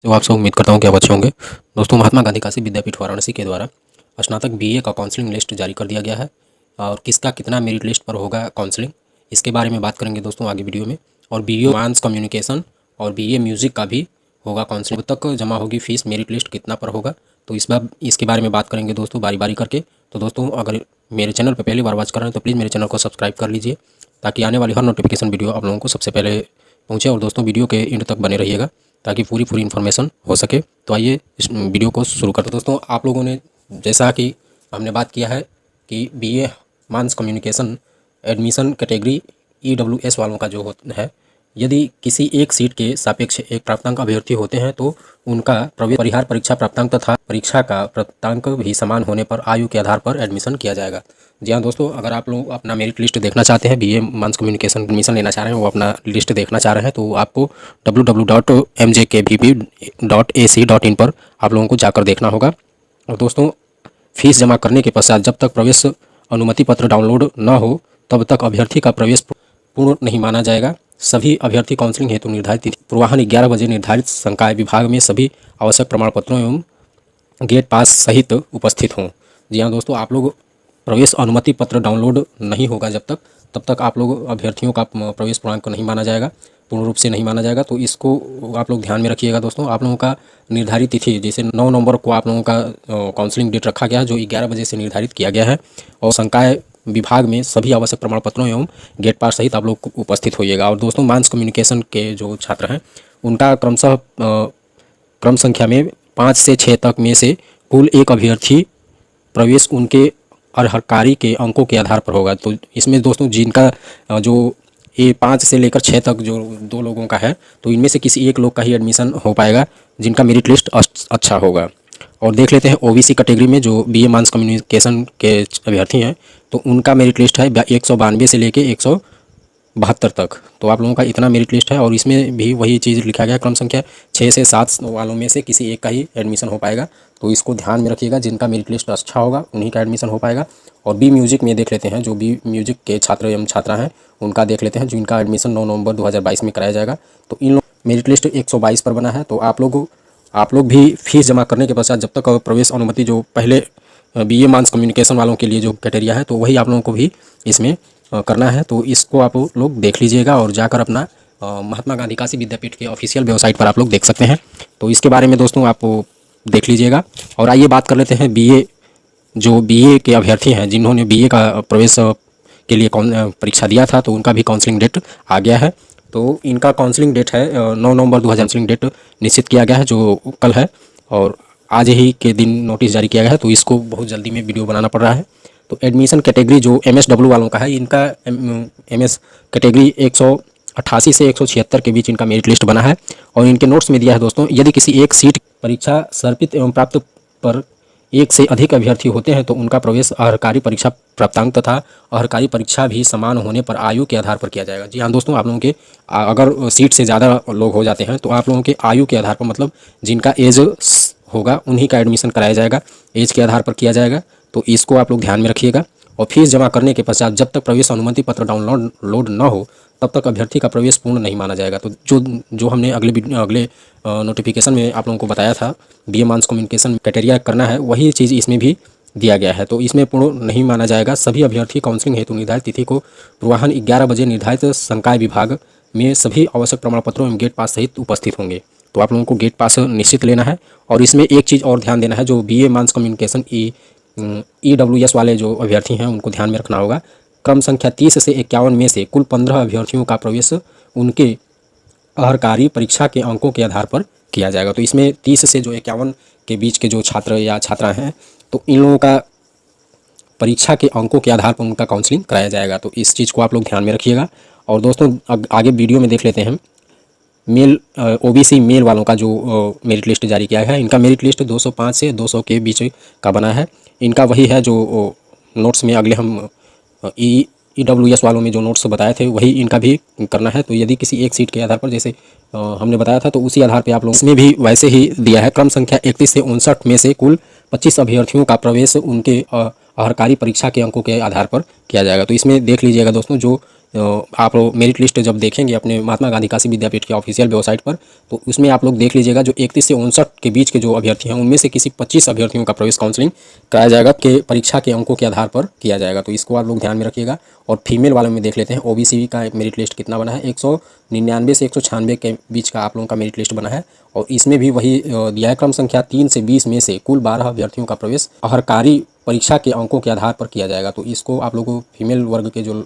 तो आप सब उम्मीद करता हूँ कि आप अच्छे होंगे। दोस्तों, महात्मा गांधी काशी विद्यापीठ वाराणसी के द्वारा स्नातक बीए का काउंसलिंग लिस्ट जारी कर दिया गया है और किसका कितना मेरिट लिस्ट पर होगा काउंसलिंग, इसके बारे में बात करेंगे दोस्तों आगे वीडियो में। और बीए मास कम्युनिकेशन और बीए म्यूज़िक का भी होगा काउंसलिंग। अब तक जमा होगी फीस, मेरिट लिस्ट कितना पर होगा, तो इस बार इसके बारे में बात करेंगे दोस्तों बारी बारी करके। तो दोस्तों, अगर मेरे चैनल पर पहली बार वॉच कर रहे हैं तो प्लीज़ मेरे चैनल को सब्सक्राइब कर लीजिए ताकि आने वाली हर नोटिफिकेशन वीडियो आप लोगों को सबसे पहले पहुँचे। और दोस्तों, वीडियो के एंड तक बने रहिएगा ताकि पूरी इन्फॉर्मेशन हो सके। तो आइए इस वीडियो को शुरू करते हैं। दोस्तों, आप लोगों ने जैसा कि हमने बात किया है कि BA mass communication admission category EWS वालों का जो है, यदि किसी एक सीट के सापेक्ष एक प्राप्तांक अभ्यर्थी होते हैं तो उनका प्रवेश परिहार परीक्षा प्राप्तांक तथा परीक्षा का प्राप्तांक भी समान होने पर आयु के आधार पर एडमिशन किया जाएगा। जी हाँ दोस्तों, अगर आप लोग अपना मेरिट लिस्ट देखना चाहते हैं, बीए मास कम्युनिकेशन एडमिशन लेना चाह रहे हैं, वो अपना लिस्ट देखना चाह रहे हैं, तो आपको www.mjkvp.ac.in पर आप लोगों को जाकर देखना होगा। और दोस्तों, फीस जमा करने के पश्चात जब तक प्रवेश अनुमति पत्र डाउनलोड न हो तब तक अभ्यर्थी का प्रवेश पूर्ण नहीं माना जाएगा। सभी अभ्यर्थी काउंसलिंग हेतु निर्धारित तिथि पूर्वाह्न 11 बजे निर्धारित संकाय विभाग में सभी आवश्यक प्रमाण पत्रों एवं गेट पास सहित उपस्थित हों। जी हाँ दोस्तों, आप लोग प्रवेश अनुमति पत्र डाउनलोड नहीं होगा तब तक आप लोग अभ्यर्थियों का प्रवेश पूर्णांक नहीं माना जाएगा, पूर्ण रूप से नहीं माना जाएगा। तो इसको आप लोग ध्यान में रखिएगा दोस्तों। आप लोगों का निर्धारित तिथि जैसे 9 नवंबर को आप लोगों का काउंसलिंग डेट रखा गया है, जो 11 बजे से निर्धारित किया गया है। और संकाय विभाग में सभी आवश्यक प्रमाण पत्रों एवं गेट पास सहित आप लोग उपस्थित होइएगा। और दोस्तों, मास कम्युनिकेशन के जो छात्र हैं उनका क्रमशः क्रम संख्या में 5 से 6 तक में से कुल एक अभ्यर्थी प्रवेश उनके अर्हकारी के अंकों के आधार पर होगा। तो इसमें दोस्तों, जिनका जो ये 5 से लेकर 6 तक जो 2 लोगों का है, तो इनमें से किसी एक लोग का ही एडमिशन हो पाएगा जिनका मेरिट लिस्ट अच्छा होगा। और देख लेते हैं ओबीसी कैटेगरी में जो बीए मास कम्युनिकेशन के अभ्यर्थी हैं, तो उनका मेरिट लिस्ट है 192 से लेके 172 तक। तो आप लोगों का इतना मेरिट लिस्ट है और इसमें भी वही चीज़ लिखा गया, क्रम संख्या 6 से 7 वालों में से किसी एक का ही एडमिशन हो पाएगा। तो इसको ध्यान में रखिएगा, जिनका मेरिट लिस्ट अच्छा होगा उन्हीं का एडमिशन हो पाएगा। और बी म्यूजिक में देख लेते हैं, जो बी म्यूजिक के छात्र एवं छात्रा हैं उनका देख लेते हैं, जिनका एडमिशन 9 नवंबर 2022 में कराया जाएगा। तो इन लोग मेरिट लिस्ट 122 पर बना है। तो आप लोग भी फीस जमा करने के पश्चात जब तक प्रवेश अनुमति जो पहले बीए मास कम्युनिकेशन वालों के लिए जो क्राइटेरिया है, तो वही आप लोगों को भी इसमें करना है। तो इसको आप लोग देख लीजिएगा और जाकर अपना महात्मा गांधी काशी विद्यापीठ के ऑफिशियल वेबसाइट पर आप लोग देख सकते हैं। तो इसके बारे में दोस्तों आप देख लीजिएगा। और आइए बात कर लेते हैं बीए के अभ्यर्थी हैं जिन्होंने बीए का प्रवेश के लिए परीक्षा दिया था, तो उनका भी काउंसलिंग डेट आ गया है। तो इनका काउंसलिंग डेट है 9 नवंबर 2000 काउंसलिंग डेट निश्चित किया गया है, जो कल है। और आज ही के दिन नोटिस जारी किया गया है, तो इसको बहुत जल्दी में वीडियो बनाना पड़ रहा है। तो एडमिशन कैटेगरी जो एमएसडब्ल्यू वालों का है, इनका एमएस कैटेगरी 188 से 176 के बीच इनका मेरिट लिस्ट बना है। और इनके नोट्स में दिया है दोस्तों, यदि किसी एक सीट परीक्षा सर्पित एवं प्राप्त पर एक से अधिक अभ्यर्थी होते हैं तो उनका प्रवेश अर्हकारी परीक्षा प्राप्तांक तथा अर्हकारी परीक्षा भी समान होने पर आयु के आधार पर किया जाएगा। जी हाँ दोस्तों, आप लोगों के अगर सीट से ज़्यादा लोग हो जाते हैं तो आप लोगों के आयु के आधार पर, मतलब जिनका एज होगा उन्हीं का एडमिशन कराया जाएगा, एज के आधार पर किया जाएगा। तो इसको आप लोग ध्यान में रखिएगा। और फीस जमा करने के पश्चात जब तक प्रवेश अनुमति पत्र डाउनलोड न हो तब तक अभ्यर्थी का प्रवेश पूर्ण नहीं माना जाएगा। तो जो हमने अगले नोटिफिकेशन में आप लोगों को बताया था, बीए मास कम्युनिकेशन क्राइटेरिया करना है, वही चीज़ इसमें भी दिया गया है। तो इसमें पूर्ण नहीं माना जाएगा। सभी अभ्यर्थी काउंसलिंग हेतु निर्धारित तिथि को पूर्वाह्न 11 बजे निर्धारित संकाय विभाग में सभी आवश्यक प्रमाण पत्रों एवं गेट पास सहित उपस्थित होंगे। तो आप लोगों को गेट पास निश्चित लेना है। और इसमें एक चीज़ और ध्यान देना है, जो बीए मास कम्युनिकेशन ईडब्ल्यूएस वाले जो अभ्यर्थी हैं उनको ध्यान में रखना होगा। क्रम संख्या 30 से 51 में से कुल 15 अभ्यर्थियों का प्रवेश उनके अर्हकारी परीक्षा के अंकों के आधार पर किया जाएगा। तो इसमें 30 से जो 51 के बीच के जो छात्र या छात्रा हैं, तो इन लोगों का परीक्षा के अंकों के आधार पर उनका काउंसलिंग कराया जाएगा। तो इस चीज़ को आप लोग ध्यान में रखिएगा। और दोस्तों, आगे वीडियो में देख लेते हैं मेल ओबीसी मेल वालों का जो मेरिट लिस्ट जारी किया है। इनका मेरिट लिस्ट 205 से 200 के बीच का बना है। इनका वही है जो नोट्स में अगले हम ईडब्ल्यूएस वालों में जो नोट्स बताए थे वही इनका भी करना है। तो यदि किसी एक सीट के आधार पर, जैसे हमने बताया था, तो उसी आधार पे आप लोग इसमें भी वैसे ही दिया है। क्रम संख्या 31 से 59 में से कुल 25 अभ्यर्थियों का प्रवेश उनके अर्हकारी परीक्षा के अंकों के आधार पर किया जाएगा। तो इसमें देख लीजिएगा दोस्तों, जो आप लोग मेरिट लिस्ट जब देखेंगे अपने महात्मा गांधी काशी विद्यापीठ के ऑफिशियल वेबसाइट पर, तो उसमें आप लोग देख लीजिएगा जो 31 से 59 के बीच के जो अभ्यर्थी हैं उनमें से किसी 25 अभ्यर्थियों का प्रवेश काउंसलिंग कराया जाएगा के परीक्षा के अंकों के आधार पर किया जाएगा। तो इसको आप लोग ध्यान में रखिएगा। और फीमेल वालों में देख लेते हैं ओबीसी का मेरिट लिस्ट कितना बना है। 199 से 196 के बीच का आप लोगों का मेरिट लिस्ट बना है। और इसमें भी वही दिया है, क्रम संख्या 3 से 20 में से कुल 12 अभ्यर्थियों का प्रवेश हरकारी परीक्षा के अंकों के आधार पर किया जाएगा। तो इसको आप लोगों को फीमेल वर्ग के जो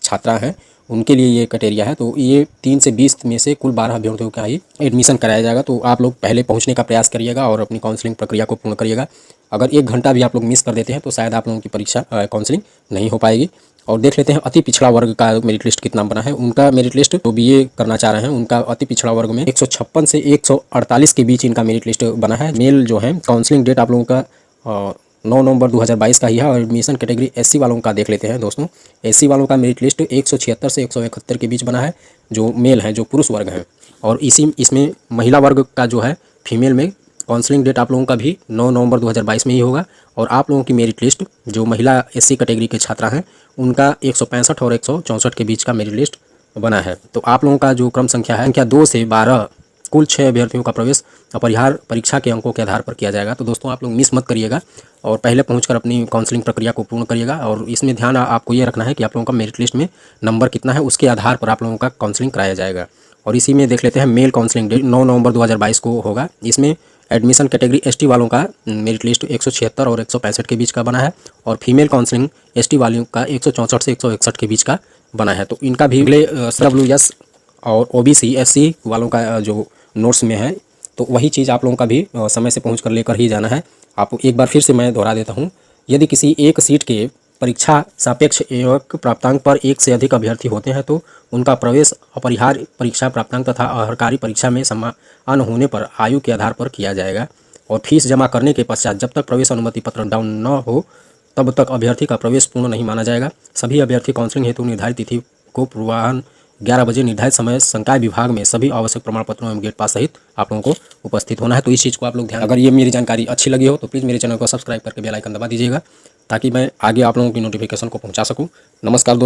छात्रा हैं उनके लिए ये क्राइटेरिया है। तो ये 3 से 20 में से कुल 12 अभ्यर्थियों का ही एडमिशन कराया जाएगा। तो आप लोग पहले पहुंचने का प्रयास करिएगा और अपनी काउंसलिंग प्रक्रिया को पूर्ण करिएगा। अगर 1 घंटा भी आप लोग मिस कर देते हैं तो शायद आप लोगों की परीक्षा काउंसलिंग नहीं हो पाएगी। और देख लेते हैं अति पिछड़ा वर्ग का मेरिट लिस्ट कितना बना है। उनका मेरिट लिस्ट जो बीए करना चाह रहे हैं उनका अति पिछड़ा वर्ग में 156 से 148 के बीच इनका मेरिट लिस्ट बना है। मेल जो है काउंसलिंग डेट आप लोगों का 9 नवंबर 2022 का ही है। और एडमिशन कैटेगरी एससी वालों का देख लेते हैं दोस्तों। एससी वालों का मेरिट लिस्ट 176 से 171 के बीच बना है, जो मेल है, जो पुरुष वर्ग है। और इसमें महिला वर्ग का जो है फीमेल में काउंसलिंग डेट आप लोगों का भी 9 नवंबर 2022 में ही होगा। और आप लोगों की मेरिट लिस्ट जो महिला एससी कैटेगरी के छात्रा हैं उनका 165 और 164 के बीच का मेरिट लिस्ट बना है। तो आप लोगों का जो क्रम संख्या है, संख्या 2 से 12 कुल 6 अभ्यर्थियों का प्रवेश अपरिहार्य परीक्षा के अंकों के आधार पर किया जाएगा। तो दोस्तों आप लोग मिस मत करिएगा और पहले पहुंचकर अपनी काउंसलिंग प्रक्रिया को पूर्ण करिएगा। और इसमें ध्यान आपको ये रखना है कि आप लोगों का मेरिट लिस्ट में नंबर कितना है, उसके आधार पर आप लोगों का काउंसलिंग कराया जाएगा। और इसी में देख लेते हैं मेल काउंसलिंग डेट 9 नवंबर 2022 को होगा। इसमें एडमिशन कैटेगरी एसटी वालों का मेरिट लिस्ट 176 और 165 के बीच का बना है। और फीमेल काउंसलिंग एसटी वालों का 164 से 161 के बीच का बना है। तो इनका भी अगले SWS और ओबीसी एससी वालों का जो नोट्स में है, तो वही चीज़ आप लोगों का भी समय से पहुंच कर लेकर ही जाना है। आप एक बार फिर से मैं दोहरा देता हूं, यदि किसी एक सीट के परीक्षा सापेक्ष एवं प्राप्तांक पर 1 से अधिक अभ्यर्थी होते हैं तो उनका प्रवेश अपरिहार्य परीक्षा प्राप्तांक तथा अहर्कारी परीक्षा में समान होने पर आयु के आधार पर किया जाएगा। और फीस जमा करने के पश्चात जब तक प्रवेश अनुमति पत्र डाउन न हो तब तक अभ्यर्थी का प्रवेश पूर्ण नहीं माना जाएगा। सभी अभ्यर्थी काउंसलिंग हेतु निर्धारित तिथि को पूर्वाह्न 11 बजे निर्धारित समय संकाय विभाग में सभी आवश्यक प्रमाण पत्रों एवं गेट पास सहित आप लोगों को उपस्थित होना है। तो इस चीज़ को आप लोग ध्यान, अगर ये मेरी जानकारी अच्छी लगी हो तो प्लीज़ मेरे चैनल को सब्सक्राइब करके बेल आइकन दबा दीजिएगा ताकि मैं आगे आप लोगों की नोटिफिकेशन को पहुंचा सकूं। नमस्कार।